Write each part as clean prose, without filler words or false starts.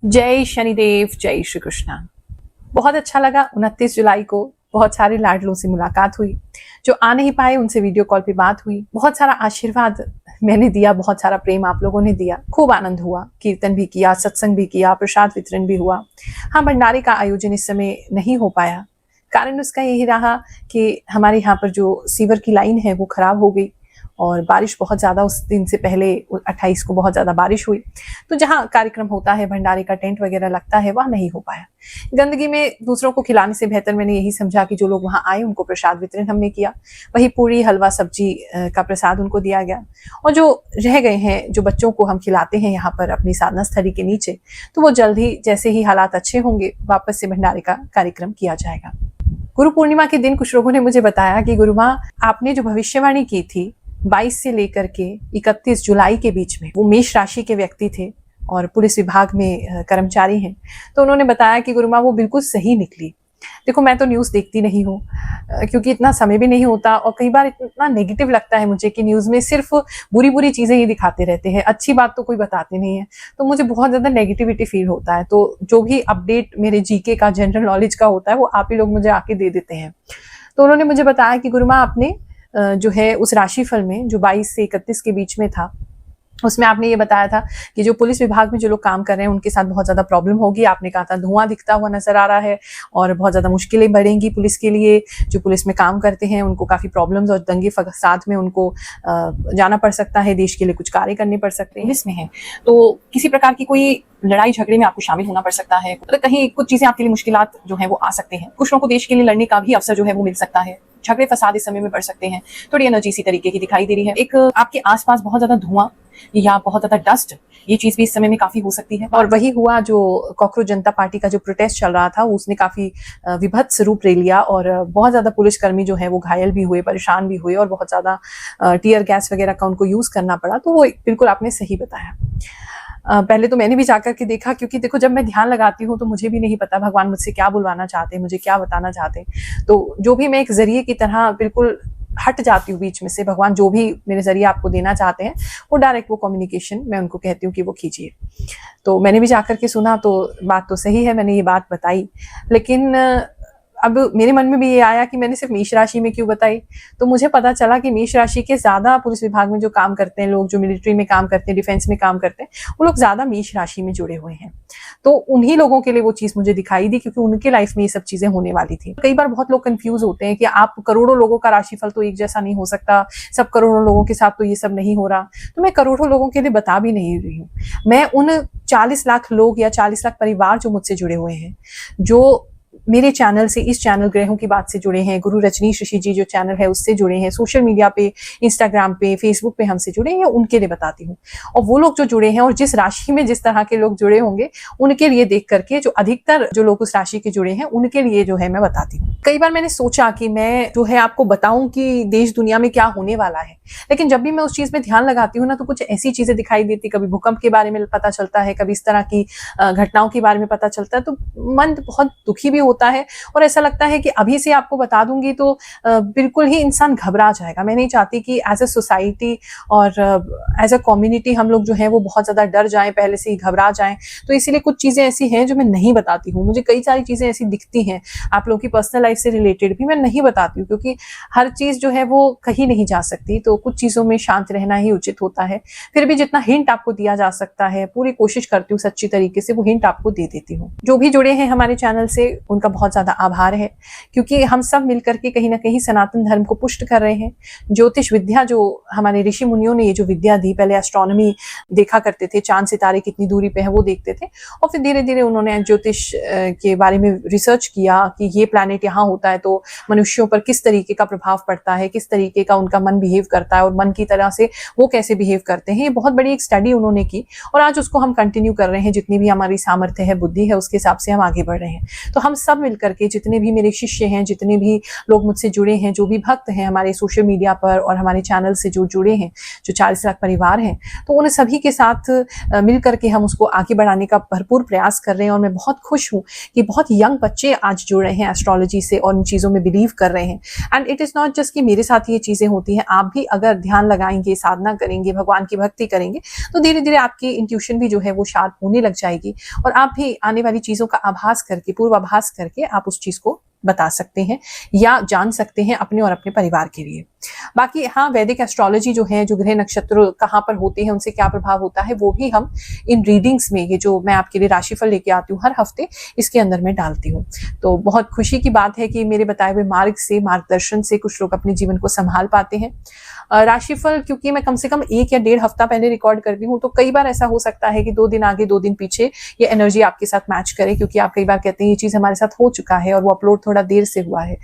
जय शनिदेव, जय श्री कृष्णा। बहुत अच्छा लगा 29 जुलाई को बहुत सारे लाडलों से मुलाकात हुई। जो आ नहीं पाए उनसे वीडियो कॉल पे बात हुई। बहुत सारा आशीर्वाद मैंने दिया, बहुत सारा प्रेम आप लोगों ने दिया। खूब आनंद हुआ, कीर्तन भी किया, सत्संग भी किया, प्रसाद वितरण भी हुआ। हाँ, भंडारे का आयोजन इस समय नहीं हो पाया। कारण उसका यही रहा कि हमारे यहाँ पर जो सीवर की लाइन है वो खराब हो गई और बारिश बहुत ज़्यादा, उस दिन से पहले 28 को बहुत ज़्यादा बारिश हुई, तो जहाँ कार्यक्रम होता है, भंडारे का टेंट वगैरह लगता है, वहाँ नहीं हो पाया। गंदगी में दूसरों को खिलाने से बेहतर मैंने यही समझा कि जो लोग वहाँ आए उनको प्रसाद वितरण हमने किया। वही पूरी, हलवा, सब्जी का प्रसाद उनको दिया गया। और जो रह गए हैं, जो बच्चों को हम खिलाते हैं यहाँ पर अपनी साधना स्थली के नीचे, तो वो जल्द ही, जैसे ही हालात अच्छे होंगे, वापस से भंडारे का कार्यक्रम किया जाएगा। गुरु पूर्णिमा के दिन कुछ लोगों ने मुझे बताया कि गुरु माँ, आपने जो भविष्यवाणी की थी 22 से लेकर के 31 जुलाई के बीच में, वो मेष राशि के व्यक्ति थे और पुलिस विभाग में कर्मचारी हैं, तो उन्होंने बताया कि गुरु माँ वो बिल्कुल सही निकली। देखो, मैं तो न्यूज़ देखती नहीं हूँ क्योंकि इतना समय भी नहीं होता और कई बार इतना नेगेटिव लगता है मुझे कि न्यूज़ में सिर्फ बुरी बुरी चीज़ें ही दिखाते रहते हैं, अच्छी बात तो कोई बताते नहीं है, तो मुझे बहुत ज़्यादा नेगेटिविटी फील होता है। तो जो भी अपडेट मेरे जीके का, जनरल नॉलेज का होता है, वो आप ही लोग मुझे आके दे देते हैं। तो उन्होंने मुझे बताया कि गुरु माँ, आपने जो है उस राशिफल में जो 22 से 31 के बीच में था, उसमें आपने ये बताया था कि जो पुलिस विभाग में जो लोग काम कर रहे हैं उनके साथ बहुत ज़्यादा प्रॉब्लम होगी। आपने कहा था धुआं दिखता हुआ नजर आ रहा है और बहुत ज़्यादा मुश्किलें बढ़ेंगी पुलिस के लिए। जो पुलिस में काम करते हैं उनको काफ़ी प्रॉब्लम्स और दंगे फसाद में उनको जाना पड़ सकता है, देश के लिए कुछ कार्य करने पड़ सकते हैं। पुलिस में है तो किसी प्रकार की कोई लड़ाई झगड़े में आपको शामिल होना पड़ सकता है, तो कहीं कुछ चीज़ें आपके लिए मुश्किलात जो है वो आ सकते हैं। कुछ लोगों को देश के लिए लड़ने का भी अवसर जो है वो मिल सकता है। झगड़े फसाद इस समय में बढ़ सकते हैं। थोड़ी एनर्जी इसी तरीके की दिखाई दे रही है। एक आपके आसपास बहुत ज्यादा धुआं या बहुत ज्यादा डस्ट, ये चीज भी इस समय में काफी हो सकती है। और वही हुआ जो कॉकरोच जनता पार्टी का जो प्रोटेस्ट चल रहा था, उसने काफी विभत्स रूप ले लिया और बहुत ज्यादा पुलिसकर्मी जो है वो घायल भी हुए, परेशान भी हुए और बहुत ज्यादा टीयर गैस वगैरह का उनको यूज करना पड़ा। तो वो बिल्कुल आपने सही बताया। पहले तो मैंने भी जाकर के देखा, क्योंकि देखो, जब मैं ध्यान लगाती हूँ तो मुझे भी नहीं पता भगवान मुझसे क्या बुलवाना चाहते हैं, मुझे क्या बताना चाहते हैं। तो जो भी मैं एक जरिए की तरह बिल्कुल हट जाती हूँ बीच में से। भगवान जो भी मेरे जरिए आपको देना चाहते हैं वो डायरेक्ट, वो कम्युनिकेशन मैं उनको कहती हूँ कि वो कीजिए। तो मैंने भी जाकर के सुना, तो बात तो सही है, मैंने ये बात बताई। लेकिन अब मेरे मन में भी ये आया कि मैंने सिर्फ मेष राशि में क्यों बताई। तो मुझे पता चला कि मेष राशि के ज्यादा पुलिस विभाग में जो काम करते हैं लोग, जो मिलिट्री में काम करते हैं, डिफेंस में काम करते हैं, वो लोग ज्यादा मेष राशि में जुड़े हुए हैं। तो उन्हीं लोगों के लिए वो चीज मुझे दिखाई दी, क्योंकि उनके लाइफ में ये सब चीजें होने वाली थी। कई बार बहुत लोग कंफ्यूज होते हैं कि आप, करोड़ों लोगों का राशिफल तो एक जैसा नहीं हो सकता, सब करोड़ों लोगों के साथ तो ये सब नहीं हो रहा। तो मैं करोड़ों लोगों के लिए बता भी नहीं रही हूँ। मैं उन 40 लाख लोग या 40 लाख परिवार जो मुझसे जुड़े हुए हैं, जो मेरे चैनल से, इस चैनल ग्रहों की बात से जुड़े हैं, गुरु रजनीश ऋषि जी जो चैनल है उससे जुड़े हैं, सोशल मीडिया पे, इंस्टाग्राम पे, फेसबुक पे हमसे जुड़े हैं, उनके लिए बताती हूँ। और वो लोग जो जुड़े हैं और जिस राशि में जिस तरह के लोग जुड़े होंगे, उनके लिए देख करके, जो अधिकतर जो लोग उस राशि के जुड़े हैं उनके लिए जो है मैं बताती हूँ। कई बार मैंने सोचा कि मैं जो है आपको बताऊं कि देश दुनिया में क्या होने वाला है, लेकिन जब भी मैं उस चीज में ध्यान लगाती हूँ ना, तो कुछ ऐसी चीजें दिखाई देती, कभी भूकंप के बारे में पता चलता है, कभी इस तरह की घटनाओं के बारे में पता चलता है, तो मन बहुत दुखी भी होता है और ऐसा लगता है कि अभी से आपको बता दूंगी तो बिल्कुल ही इंसान घबरा जाएगा। मैं नहीं चाहती कि एज ए सोसाइटी और एज ए कम्युनिटी हम लोग जो है वो बहुत ज्यादा डर जाएं, पहले से ही घबरा जाएं। तो इसीलिए कुछ चीजें ऐसी हैं जो मैं नहीं बताती हूँ। मुझे कई सारी चीजें ऐसी दिखती हैं आप लोगों की पर्सनल लाइफ से रिलेटेड भी, मैं नहीं बताती हूँ, क्योंकि हर चीज जो है वो कहीं नहीं जा सकती। तो कुछ चीजों में शांत रहना ही उचित होता है। फिर भी जितना हिंट आपको दिया जा सकता है, पूरी कोशिश करती हूँ सच्ची तरीके से वो हिंट आपको दे देती हूँ। जो भी जुड़े हैं हमारे चैनल से, उनका बहुत ज्यादा आभार है, क्योंकि हम सब मिलकर के कहीं ना कहीं सनातन धर्म को पुष्ट कर रहे हैं। ज्योतिष विद्या, जो हमारे ऋषि मुनियों ने ये जो विद्या दी, पहले एस्ट्रोनॉमी देखा करते थे, चांद सितारे कितनी दूरी पे है वो देखते थे, और फिर धीरे धीरे उन्होंने ज्योतिष के बारे में रिसर्च किया कि ये प्लैनेट यहाँ होता है तो मनुष्यों पर किस तरीके का प्रभाव पड़ता है, किस तरीके का उनका मन बिहेव करता है और मन की तरह से वो कैसे बिहेव करते हैं। ये बहुत बड़ी एक स्टडी उन्होंने की और आज उसको हम कंटिन्यू कर रहे हैं। जितनी भी हमारी सामर्थ्य है, बुद्धि है, उसके हिसाब से हम आगे बढ़ रहे हैं। तो हम सब सब मिलकर के, जितने भी मेरे शिष्य हैं, जितने भी लोग मुझसे जुड़े हैं, जो भी भक्त हैं हमारे सोशल मीडिया पर और हमारे चैनल से जो जुड़े हैं, जो 40 लाख परिवार हैं, तो उन सभी के साथ मिल करके हम उसको आगे बढ़ाने का भरपूर प्रयास कर रहे हैं। और मैं बहुत खुश हूँ कि बहुत यंग बच्चे आज जुड़ रहे हैं एस्ट्रोलॉजी से और इन चीज़ों में बिलीव कर रहे हैं। And it is not just कि मेरे साथ ये चीज़ें होती हैं, आप भी अगर ध्यान लगाएंगे, साधना करेंगे, भगवान की भक्ति करेंगे, तो धीरे धीरे आपकी इंट्यूशन भी जो है वो शार्प होने लग जाएगी और आप भी आने वाली चीज़ों का आभास करके, पूर्वाभास करके आप उस चीज़ को बता सकते हैं या जान सकते हैं अपने और अपने परिवार के लिए। बाकी हाँ, वैदिक एस्ट्रोलॉजी जो है, जो ग्रह नक्षत्र कहाँ पर होते हैं, उनसे क्या प्रभाव होता है, वो भी हम इन रीडिंग्स में, ये जो मैं आपके लिए राशिफल लेके आती हूँ हर हफ्ते, इसके अंदर मैं डालती हूँ। तो बहुत खुशी की बात है कि मेरे बताए हुए मार्ग से, मार्गदर्शन से कुछ लोग अपने जीवन को संभाल पाते हैं। राशिफल क्योंकि मैं कम से कम 1 या 1.5 हफ्ता पहले रिकॉर्ड करती हूँ, तो कई बार ऐसा हो सकता है कि 2 दिन आगे 2 दिन पीछे ये एनर्जी आपके साथ मैच करे, क्योंकि आप कई बार कहते हैं ये चीज हमारे साथ हो चुका है और वो अपलोड थोड़ा देर से हुआ है।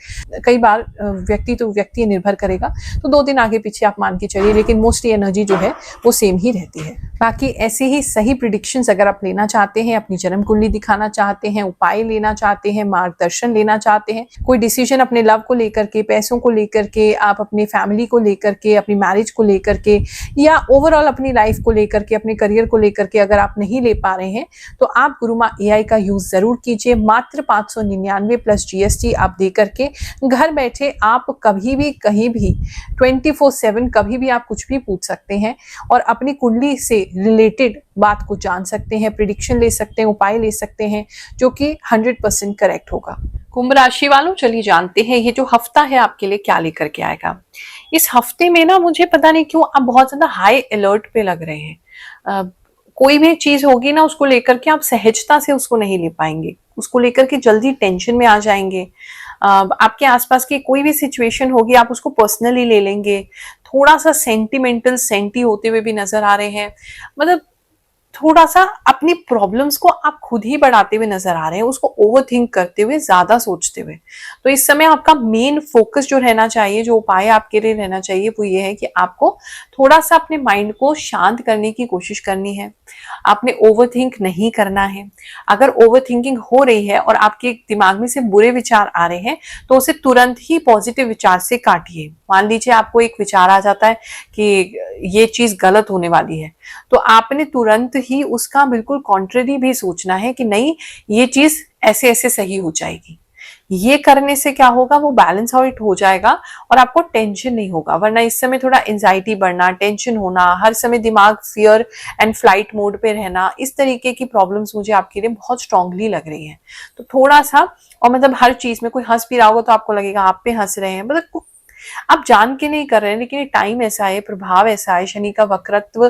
कई बार व्यक्ति तो व्यक्ति निर्भर करेगा, तो 2 दिन आगे पीछे आप मान के चलिए, लेकिन मोस्टली एनर्जी जो है वो सेम ही रहती है। बाकी ऐसे ही सही प्रिडिक्शंस अगर आप लेना चाहते हैं, अपनी जन्म कुंडली दिखाना चाहते हैं, उपाय लेना चाहते हैं, मार्गदर्शन लेना चाहते हैं, कोई डिसीजन अपने लव को लेकर के, पैसों को लेकर के, आप अपनी फैमिली को लेकर के, अपनी मैरिज को लेकर के, या ओवरऑल अपनी लाइफ को लेकर के, अपने करियर को लेकर के अगर आप नहीं ले पा रहे हैं, तो आप गुरुमा AI का यूज जरूर कीजिए। मात्र 599 प्लस GST आप दे करके घर बैठे आप कभी भी कहीं भी 24/7 कभी भी आप कुछ भी पूछ सकते हैं और अपनी कुंडली से रिलेटेड बात को जान सकते हैं, प्रिडिक्शन ले सकते हैं, उपाय ले सकते हैं, जो कि 100% करेक्ट होगा। कुंभ राशि वालों, चलिए जानते हैं ये जो हफ्ता है आपके लिए क्या लेकर के आएगा। इस हफ्ते में ना मुझे पता नहीं क्यों आप बहुत ज्यादा हाई अलर्ट पे लग रहे हैं। कोई भी चीज होगी ना, उसको लेकर के आप सहजता से उसको नहीं ले पाएंगे, उसको लेकर के जल्दी टेंशन में आ जाएंगे। आपके आसपास की कोई भी सिचुएशन होगी, आप उसको पर्सनली ले लेंगे, थोड़ा सा सेंटिमेंटल सेंटी होते हुए भी नजर आ रहे हैं। मतलब थोड़ा सा अपनी प्रॉब्लम्स को आप खुद ही बढ़ाते हुए नजर आ रहे हैं, उसको ओवरथिंक करते हुए, ज्यादा सोचते हुए। तो इस समय आपका मेन फोकस जो रहना चाहिए, जो उपाय आपके लिए रहना चाहिए, वो ये है कि आपको थोड़ा सा अपने माइंड को शांत करने की कोशिश करनी है। आपने ओवरथिंक नहीं करना है। अगर ओवरथिंकिंग हो रही है और आपके दिमाग में से बुरे विचार आ रहे हैं, तो उसे तुरंत ही पॉजिटिव विचार से काटिए। मान लीजिए आपको एक विचार आ जाता है कि ये चीज गलत होने वाली है, तो आपने तुरंत ही उसका बिल्कुल कॉन्ट्ररी भी सोचना है कि नहीं, ये चीज ऐसे ऐसे सही हो जाएगी। ये करने से क्या होगा, वो बैलेंस आउट हो जाएगा और आपको टेंशन नहीं होगा। वरना इस समय थोड़ा एंजाइटी बढ़ना, टेंशन होना, हर समय दिमाग फियर एंड फ्लाइट मोड पे रहना, इस तरीके की प्रॉब्लम्स मुझे आपके लिए बहुत स्ट्रांगली लग रही है। तो थोड़ा सा, और मतलब हर चीज में कोई हंस भी रहा होगा तो आपको लगेगा आप पे हंस रहे हैं, मतलब आप जान के नहीं कर रहे हैं, लेकिन ये टाइम ऐसा है, प्रभाव ऐसा है, शनि का वक्रत्व,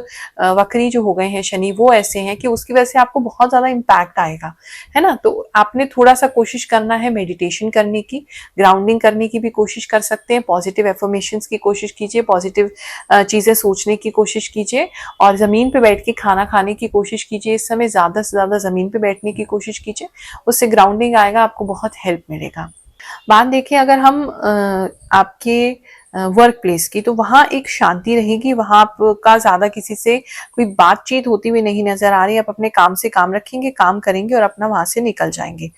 वक्री जो हो गए हैं शनि, वो ऐसे हैं कि उसकी वजह से आपको बहुत ज्यादा इम्पैक्ट आएगा, है ना। तो आपने थोड़ा सा कोशिश करना है मेडिटेशन करने की, ग्राउंडिंग करने की भी कोशिश कर सकते हैं, पॉजिटिव एफर्मेशंस की कोशिश कीजिए, पॉजिटिव चीजें सोचने की कोशिश कीजिए और जमीन पे बैठ के खाना खाने की कोशिश कीजिए। इस समय ज्यादा से ज्यादा जमीन पे बैठने की कोशिश कीजिए, उससे ग्राउंडिंग आएगा, आपको बहुत हेल्प मिलेगा। बात देखें अगर हम आपके वर्क प्लेस की, तो वहां एक शांति रहेगी, वहां आपका ज्यादा किसी से कोई बातचीत होती हुई नहीं नजर आ रही। आप अपने काम से काम रखेंगे, काम करेंगे और अपना वहां से निकल जाएंगे।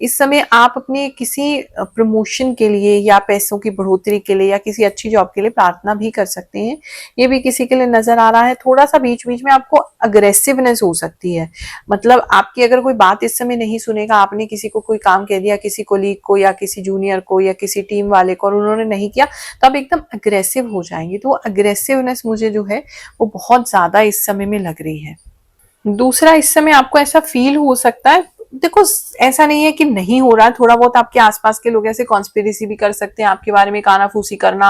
इस समय आप अपने किसी प्रमोशन के लिए या पैसों की बढ़ोतरी के लिए या किसी अच्छी जॉब के लिए प्रार्थना भी कर सकते हैं, ये भी किसी के लिए नजर आ रहा है। थोड़ा सा बीच बीच में आपको अग्रेसिवनेस हो सकती है, मतलब आपकी अगर कोई बात इस समय नहीं सुनेगा, आपने किसी को कोई काम कह दिया, किसी कोलीग को या किसी जूनियर को या किसी टीम वाले को, और उन्होंने नहीं किया, तो आप एकदम अग्रेसिव हो जाएंगे। तो वो अग्रेसिवनेस मुझे जो है वो बहुत ज्यादा इस समय में लग रही है। दूसरा, इस समय आपको ऐसा फील हो सकता है, देखो ऐसा नहीं है कि नहीं हो रहा है, थोड़ा बहुत आपके आसपास के लोग ऐसे कॉन्स्पिरेसी भी कर सकते हैं, आपके बारे में कानाफूसी करना,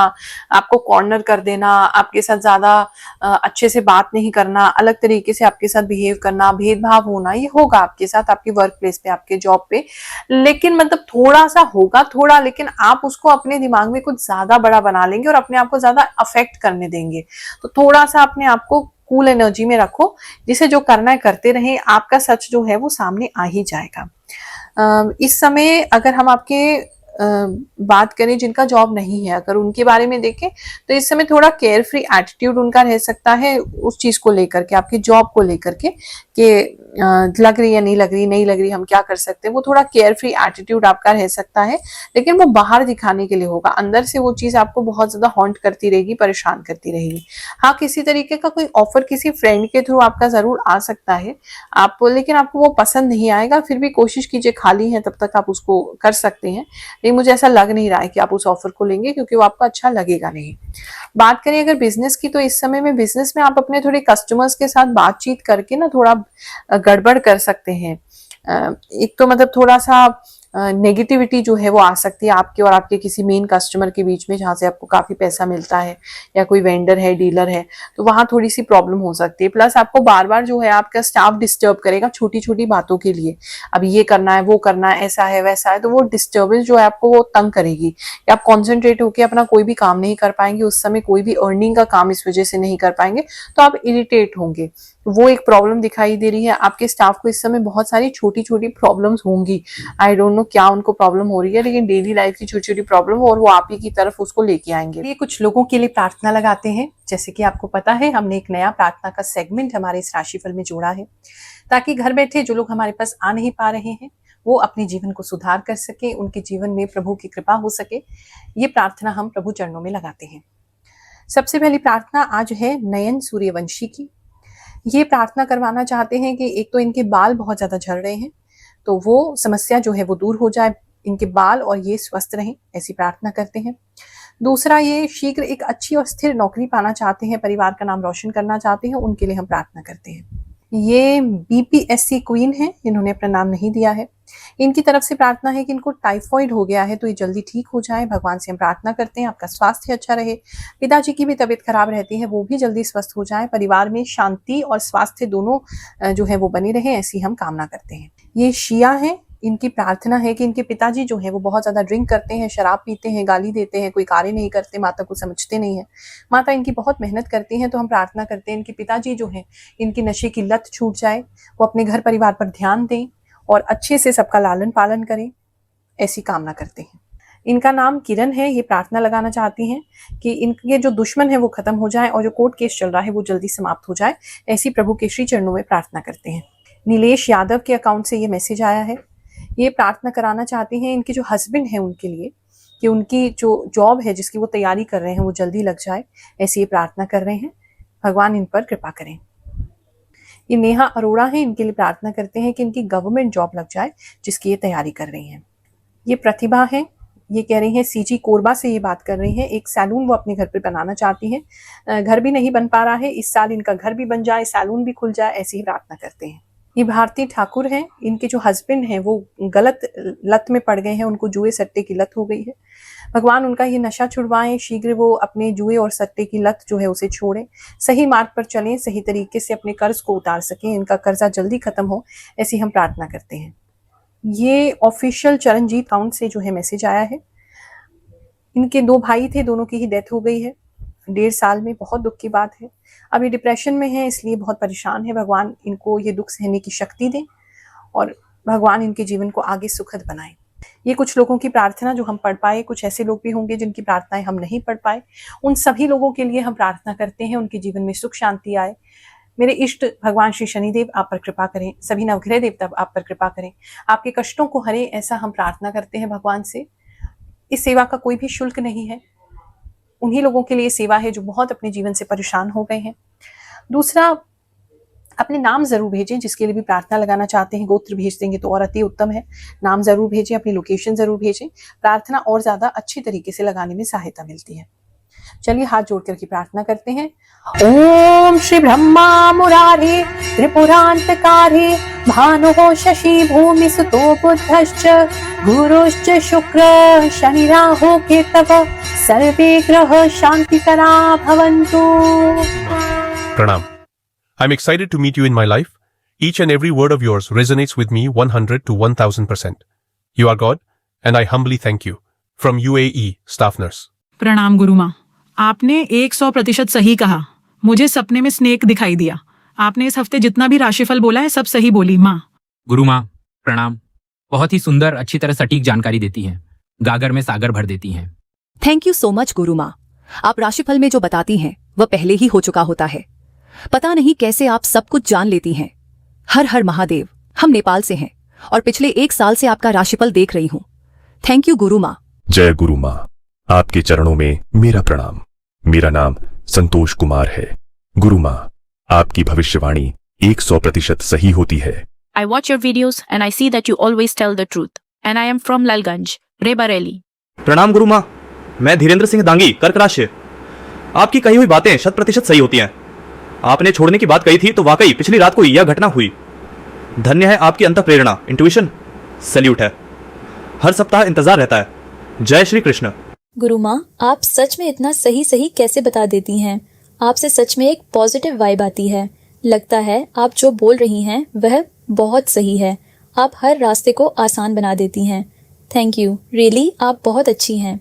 आपको कॉर्नर कर देना, आपके साथ ज्यादा अच्छे से बात नहीं करना, अलग तरीके से आपके साथ बिहेव करना, भेदभाव होना, ये होगा आपके साथ, आपके वर्क प्लेस पे, आपके जॉब पे। लेकिन मतलब थोड़ा सा होगा, थोड़ा, लेकिन आप उसको अपने दिमाग में कुछ ज्यादा बड़ा बना लेंगे और अपने आप को ज्यादा अफेक्ट करने देंगे। तो थोड़ा सा अपने आप को कूल एनर्जी में रखो, जिसे जो करना है करते रहें, आपका सच जो है वो सामने आ ही जाएगा। इस समय अगर हम आपके बात करें जिनका जॉब नहीं है, अगर उनके बारे में देखें, तो इस समय थोड़ा केयर फ्री एटीट्यूड उनका रह सकता है उस चीज को लेकर के, आपकी जॉब को लेकर के। कि लग रही है नहीं लग रही, नहीं लग रही हम क्या कर सकते हैं, वो थोड़ा केयर फ्री एटीट्यूड आपका रह सकता है, लेकिन वो बाहर दिखाने के लिए होगा, अंदर से वो चीज आपको बहुत ज्यादा हॉन्ट करती रहेगी, परेशान करती रहेगी। हाँ, किसी तरीके का कोई ऑफर किसी फ्रेंड के थ्रू आपका जरूर आ सकता है, आप लेकिन आपको वो पसंद नहीं आएगा, फिर भी कोशिश कीजिए, खाली है तब तक आप उसको कर सकते हैं, लेकिन मुझे ऐसा लग नहीं रहा है कि आप उस ऑफर को लेंगे, क्योंकि वो आपको अच्छा लगेगा नहीं। बात करें अगर बिजनेस की, तो इस समय में बिजनेस में आप अपने थोड़े कस्टमर्स के साथ बातचीत करके ना थोड़ा गड़बड़ कर सकते हैं। एक तो मतलब थोड़ा सा नेगेटिविटी जो है वो आ सकती है आपके और आपके किसी मेन कस्टमर के बीच में, जहां से आपको काफी पैसा मिलता है, या कोई वेंडर है, डीलर है, तो वहां थोड़ी सी प्रॉब्लम हो सकती है। प्लस आपको बार बार जो है आपका स्टाफ डिस्टर्ब करेगा छोटी छोटी बातों के लिए, अब ये करना है, वो करना है, ऐसा है वैसा है, तो वो डिस्टर्बेंस जो है आपको वो तंग करेगी कि आप कॉन्सेंट्रेट होकर अपना कोई भी काम नहीं कर पाएंगे, उस समय कोई भी अर्निंग का काम इस वजह से नहीं कर पाएंगे, तो आप इरिटेट होंगे। वो एक प्रॉब्लम दिखाई दे रही है आपके स्टाफ को, इस समय बहुत सारी छोटी छोटी प्रॉब्लम्स होंगी, आई डोंट नो क्या उनको प्रॉब्लम हो रही है, लेकिन डेली लाइफ की छोटी छोटी प्रॉब्लम, और वो आप ही की तरफ उसको लेके आएंगे। ये कुछ लोगों के लिए प्रार्थना लगाते हैं, जैसे कि आपको पता है हमने एक नया प्रार्थना का सेगमेंट हमारे इस राशिफल में जोड़ा है, ताकि घर बैठे जो लोग हमारे पास आ नहीं पा रहे हैं वो अपने जीवन को सुधार कर सके, उनके जीवन में प्रभु की कृपा हो सके। ये प्रार्थना हम प्रभु चरणों में लगाते हैं। सबसे पहली प्रार्थना आज है नयन सूर्यवंशी की। ये प्रार्थना करवाना चाहते हैं कि एक तो इनके बाल बहुत ज्यादा झड़ रहे हैं, तो वो समस्या जो है वो दूर हो जाए, इनके बाल और ये स्वस्थ रहें, ऐसी प्रार्थना करते हैं। दूसरा, ये शीघ्र एक अच्छी और स्थिर नौकरी पाना चाहते हैं, परिवार का नाम रोशन करना चाहते हैं, उनके लिए हम प्रार्थना करते हैं। ये बीपीएससी क्वीन है, इन्होंने अपना नाम नहीं दिया है। इनकी तरफ से प्रार्थना है कि इनको टाइफॉइड हो गया है, तो ये जल्दी ठीक हो जाए, भगवान से हम प्रार्थना करते हैं आपका स्वास्थ्य अच्छा रहे। पिताजी की भी तबीयत खराब रहती है, वो भी जल्दी स्वस्थ हो जाए, परिवार में शांति और स्वास्थ्य दोनों जो है वो बने रहे, ऐसी हम कामना करते हैं। ये शिया है, इनकी प्रार्थना है कि इनके पिताजी जो है वो बहुत ज्यादा ड्रिंक करते हैं, शराब पीते हैं, गाली देते हैं, कोई कार्य नहीं करते, माता को समझते नहीं है। माता इनकी बहुत मेहनत करती हैं, तो हम प्रार्थना करते हैं इनके पिताजी जो हैं इनकी नशे की लत छूट जाए, वो अपने घर परिवार पर ध्यान दें और अच्छे से सबका लालन पालन करें, ऐसी कामना करते हैं। इनका नाम किरण है, ये प्रार्थना लगाना चाहती हैं कि इनके जो दुश्मन है वो खत्म हो जाए और जो कोर्ट केस चल रहा है वो जल्दी समाप्त हो जाए, ऐसी प्रभु के श्री चरणों में प्रार्थना करते हैं। नीलेश यादव के अकाउंट से ये मैसेज आया है, ये प्रार्थना कराना चाहते हैं इनके जो हस्बैंड है उनके लिए, कि उनकी जो जॉब है जिसकी वो तैयारी कर रहे हैं वो जल्दी लग जाए, ऐसी ये प्रार्थना कर रहे हैं, भगवान इन पर कृपा करें। ये नेहा अरोड़ा है, इनके लिए प्रार्थना करते हैं कि इनकी गवर्नमेंट जॉब लग जाए जिसकी ये तैयारी कर रही हैं। ये प्रतिभा है, ये कह रही हैं सीजी कोरबा से ये बात कर रही हैं, एक सैलून वो अपने घर पे बनाना चाहती हैं, घर भी नहीं बन पा रहा है, इस साल इनका घर भी बन जाए, सैलून भी खुल जाए, ऐसी ही प्रार्थना करते हैं। ये भारती ठाकुर हैं, इनके जो हस्बैंड हैं वो गलत लत में पड़ गए हैं, उनको जुए सट्टे की लत हो गई है, भगवान उनका ये नशा छुड़वाएं, शीघ्र वो अपने जुए और सट्टे की लत जो है उसे छोड़ें, सही मार्ग पर चलें, सही तरीके से अपने कर्ज को उतार सकें, इनका कर्जा जल्दी खत्म हो, ऐसी हम प्रार्थना करते हैं। ये ऑफिशियल चरणजीत अकाउंट से जो है मैसेज आया है, इनके 2 भाई थे, दोनों की ही डेथ हो गई है 1.5 साल में, बहुत दुख की बात है। अब ये डिप्रेशन में है, इसलिए बहुत परेशान है, भगवान इनको ये दुख सहने की शक्ति दें और भगवान इनके जीवन को आगे सुखद बनाएं। ये कुछ लोगों की प्रार्थना जो हम पढ़ पाए, कुछ ऐसे लोग भी होंगे जिनकी प्रार्थनाएं हम नहीं पढ़ पाए, उन सभी लोगों के लिए हम प्रार्थना करते हैं, उनके जीवन में सुख शांति आए। मेरे इष्ट भगवान श्री शनिदेव आप पर कृपा करें, सभी नवग्रह देवता आप पर कृपा करें, आपके कष्टों को हरे, ऐसा हम प्रार्थना करते हैं भगवान से। इस सेवा का कोई भी शुल्क नहीं है, उन्हीं लोगों के लिए सेवा है जो बहुत अपने जीवन से परेशान हो गए हैं। दूसरा, अपने नाम जरूर भेजें, जिसके लिए भी प्रार्थना लगाना चाहते हैं, गोत्र भेज देंगे तो और अति उत्तम है, नाम जरूर भेजें, अपनी लोकेशन जरूर भेजें, प्रार्थना और ज्यादा अच्छी तरीके से लगाने में सहायता मिलती है। चलिए हाथ जोड़कर की प्रार्थना करते हैं। ओम श्री ब्रह्मा मुरारी त्रिपुरांतकारी भानुः शशि भूमि सुतो बुद्धश्च गुरुश्च शुक्र शनि राहु केतव सर्वे ग्रह शांतिकरा भवन्तु। Pranam. I'm excited to meet you in my life. Each and every word of yours resonates with me 100 to 1000%. You are God, and I humbly thank you. From UAE, Staff Nurse. प्रणाम गुरु माँ, आपने 100% सही कहा। मुझे सपने में snake दिखाई दिया। आपने इस हफ्ते जितना भी राशिफल बोला है सब सही बोली माँ। गुरु माँ प्रणाम, बहुत ही सुंदर, अच्छी तरह सटीक जानकारी देती हैं, गागर में सागर भर देती हैं। थैंक यू सो मच गुरु माँ। आप राशिफल में जो बताती हैं वह पहले ही हो चुका होता है, पता नहीं कैसे आप सब कुछ जान लेती हैं। हर हर महादेव। हम नेपाल से हैं और पिछले 1 साल से आपका राशिफल देख रही हूँ। थैंक यू गुरु माँ। जय गुरु माँ, आपके चरणों में मेरा प्रणाम। मेरा नाम संतोष कुमार है। गुरु माँ, आपकी भविष्यवाणी 100% सही होती है। I watch your videos and I see that you always tell the truth. And I am from Lalganj, Rebareli. प्रणाम गुरु माँ, मैं धीरेन्द्र सिंह दांगी, कर्क राशि। आपकी कही हुई बातें 100% सही होती हैं। आपने छोड़ने की बात कही थी तो वाकई पिछली रात को यह घटना हुई। धन्य है आपकी अंतःप्रेरणा, इंट्यूशन। सैल्यूट है। हर सप्ताह इंतजार रहता है। जय श्री कृष्ण। गुरु माँ, आप सच में इतना सही सही कैसे बता देती हैं? आपसे सच में एक पॉजिटिव वाइब आती है। लगता है आप जो बोल रही हैं वह बहुत सही है। आप हर रास्ते को आसान बना देती हैं। थैंक यू, रियली आप बहुत अच्छी हैं।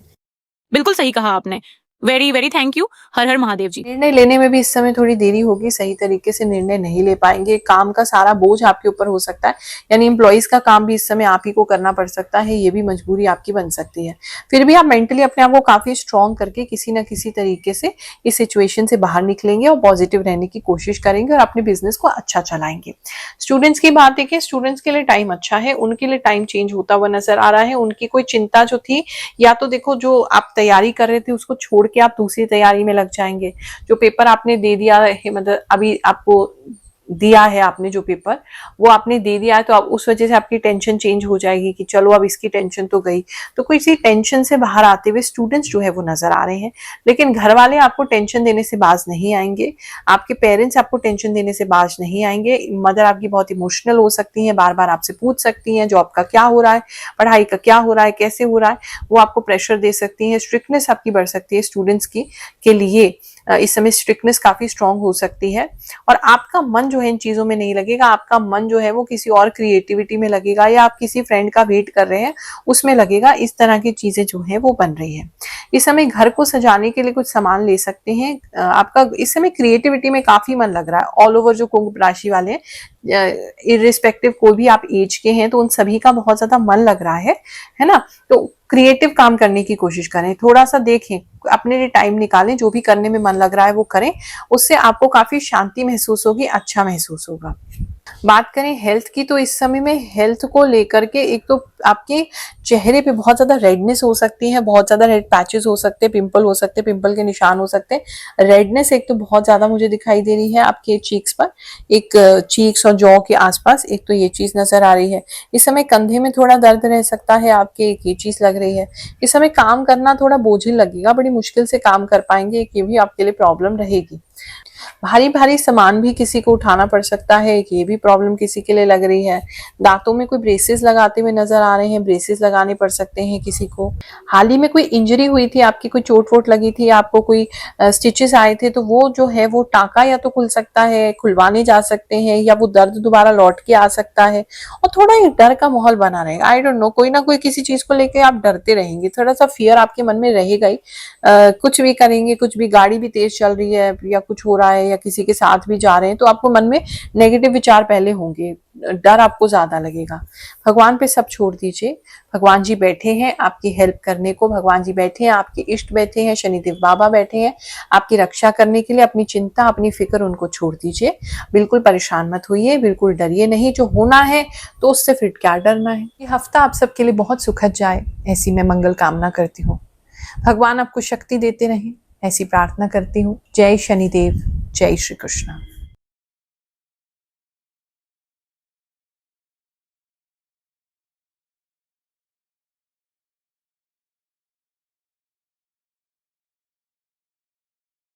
बिल्कुल सही कहा आपने। Very very thank you. हर हर महादेव जी। निर्णय लेने में भी इस समय थोड़ी देरी होगी, सही तरीके से निर्णय नहीं ले पाएंगे। काम का सारा बोझ आपके ऊपर हो सकता है, यानी एम्प्लॉइज का काम भी इस समय आप ही को करना पड़ सकता है। ये भी मजबूरी आपकी बन सकती है। फिर भी आप मेंटली अपने आप को काफी स्ट्रॉन्ग करके किसी ना किसी तरीके से इस सिचुएशन से बाहर निकलेंगे और पॉजिटिव रहने की कोशिश करेंगे और अपने बिजनेस को अच्छा चलाएंगे। स्टूडेंट्स की बात देखिए, स्टूडेंट्स के लिए टाइम अच्छा है, उनके लिए टाइम चेंज होता हुआ नजर आ रहा है। उनकी कोई चिंता जो थी, या तो देखो जो आप तैयारी कर रहे थे उसको छोड़ के आप दूसरी तैयारी में लग जाएंगे। जो पेपर आपने दे दिया है, मतलब अभी आपको दिया है आपने जो पेपर, वो आपने दे दिया है, तो अब उस वजह से आपकी टेंशन चेंज हो जाएगी कि चलो अब इसकी टेंशन तो गई। तो कोई सी टेंशन से बाहर आते हुए स्टूडेंट्स जो है वो नजर आ रहे हैं। लेकिन घर वाले आपको टेंशन देने से बाज नहीं आएंगे, आपके पेरेंट्स आपको टेंशन देने से बाज नहीं आएंगे। मदर आपकी बहुत इमोशनल हो सकती हैं, बार बार आपसे पूछ सकती हैं जॉब का क्या हो रहा है, पढ़ाई का क्या हो रहा है, कैसे हो रहा है, वो आपको प्रेशर दे सकती हैं। स्ट्रिक्टनेस आपकी बढ़ सकती है स्टूडेंट्स की के लिए। इस समय स्ट्रिक्टनेस काफी स्ट्रांग हो सकती है और आपका मन जो है इन चीजों में नहीं लगेगा। आपका मन जो है वो किसी और क्रिएटिविटी में लगेगा, या आप किसी फ्रेंड का वेट कर रहे हैं उसमें लगेगा। इस तरह की चीजें जो है वो बन रही है। इस समय घर को सजाने के लिए कुछ सामान ले सकते हैं। आपका इस समय क्रिएटिविटी में काफी मन लग रहा है। ऑल ओवर जो कुंभ राशि वाले हैं, इररिस्पेक्टिव कोई भी आप एज के हैं, तो उन सभी का बहुत ज्यादा मन लग रहा है ना। तो क्रिएटिव काम करने की कोशिश करें, थोड़ा सा देखें, अपने लिए टाइम निकालें, जो भी करने में मन लग रहा है वो करें। उससे आपको काफी शांति महसूस होगी, अच्छा महसूस होगा। बात करें हेल्थ की, तो इस समय में हेल्थ को लेकर के एक तो आपके चेहरे पे बहुत ज्यादा रेडनेस हो सकती है, बहुत ज्यादा रेड पैचेस हो सकते हैं, पिंपल हो सकते हैं, पिंपल के निशान हो सकते हैं। रेडनेस एक तो बहुत ज्यादा मुझे दिखाई दे रही है आपके चीक्स पर, एक चीक्स और जॉ के आसपास, एक तो ये चीज नजर आ रही है। इस समय कंधे में थोड़ा दर्द रह सकता है आपके, एक ये चीज लग रही है। इस समय काम करना थोड़ा बोझिल लगेगा, बड़ी मुश्किल से काम कर पाएंगे, ये भी आपके लिए प्रॉब्लम रहेगी। भारी भारी सामान भी किसी को उठाना पड़ सकता है, ये भी प्रॉब्लम किसी के लिए लग रही है। दांतों में कोई ब्रेसेस लगाते हुए नजर आ रहे हैं, ब्रेसेस लगाने पड़ सकते हैं किसी को। हाल ही में कोई इंजरी हुई थी आपकी, कोई चोट वोट लगी थी, आपको कोई स्टिचेस आए थे, तो वो जो है वो टाका या तो खुल सकता है, खुलवाने जा सकते हैं, या वो दर्द दोबारा लौट के आ सकता है। और थोड़ा एक डर का माहौल बना रहेगा। आई डोंट नो, कोई ना कोई किसी चीज को लेकर आप डरते रहेंगे, थोड़ा सा फियर आपके मन में रहेगा ही। कुछ भी करेंगे, कुछ भी, गाड़ी भी तेज चल रही है या कुछ हो रहा है या किसी के साथ भी जा रहे हैं, तो आपको मन में नेगेटिव विचार पहले होंगे, डर आपको ज्यादा लगेगा। भगवान पे सब छोड़ दीजिए। भगवान जी बैठे हैं आपकी हेल्प करने को, भगवान जी बैठे हैं, आपके इष्ट बैठे हैं, शनिदेव बाबा बैठे हैं आपकी रक्षा करने के लिए। अपनी चिंता, अपनी फिक्र उनको छोड़ दीजिए। बिल्कुल परेशान मत होइए, बिल्कुल डरिए नहीं। जो होना है तो उससे फिर क्या डरना है। ये हफ्ता आप सबके लिए बहुत सुखद जाए, ऐसी मैं मंगल कामना करती हूँ। भगवान आपको शक्ति देते रहें, ऐसी प्रार्थना करती हूँ। जय शनिदेव, जय श्री कृष्ण।